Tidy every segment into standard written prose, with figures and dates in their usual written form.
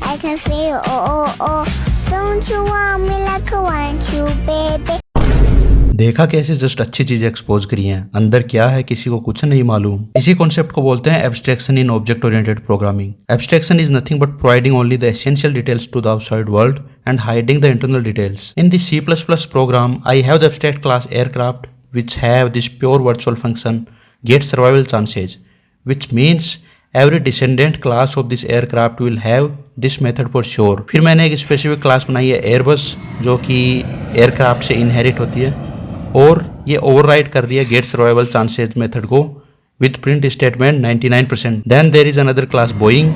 I can feel don't you want me like I want you baby. देखा कैसे just अच्छी चीजें expose करी हैं, अंदर क्या है किसी को कुछ नहीं मालूम। इसी कॉन्सेप्ट को बोलते हैं abstraction in object oriented programming. Abstraction is nothing but providing only the essential details to the outside world and hiding the internal details. In the C++ program, I have the abstract class aircraft which have this pure virtual function get survival chances, which means every descendant class of this aircraft will have this method for sure. फिर मैंने एक specific class बनाई है Airbus जो कि aircraft से inherit होती है और ये ओवरराइड कर दिया गेट सर्वाइवल चांसेस मेथड को with print statement 99%. Then there is another class Boeing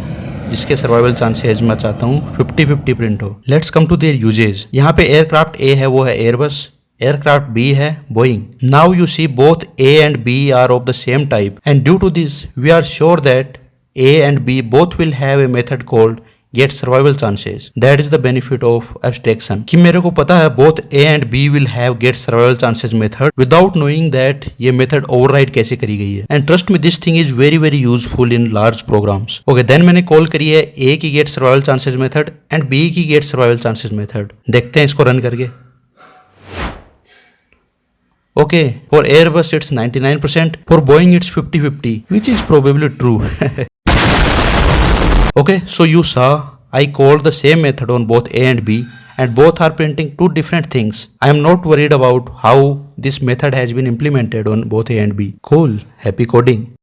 जिसके सर्वाइवल चांसेस मैं चाहता हूँ 50-50 प्रिंट हो. Let's come to their usages. यहाँ पे एयरक्राफ्ट ए है वो है एयरबस, एयरक्राफ्ट बी है Boeing. Now you see both A and B are of the same type and due to this we are sure that A and B both will have a method called get survival chances. That is the benefit of abstraction. कि मेरे को पता है both A and B will have get survival chances method without knowing that ये method override कैसे करी गई है. And trust me, this thing is very very useful in large programs. Okay, then मैंने कॉल करी है A की get survival chances method and B की get survival chances method. देखते हैं इसको रन करके. Okay, for Airbus it's 99%, for Boeing it's 50-50, which is probably true. Okay, so you saw I called the same method on both A and B and both are printing two different things. I am not worried about how this method has been implemented on both A and B. Cool, happy coding.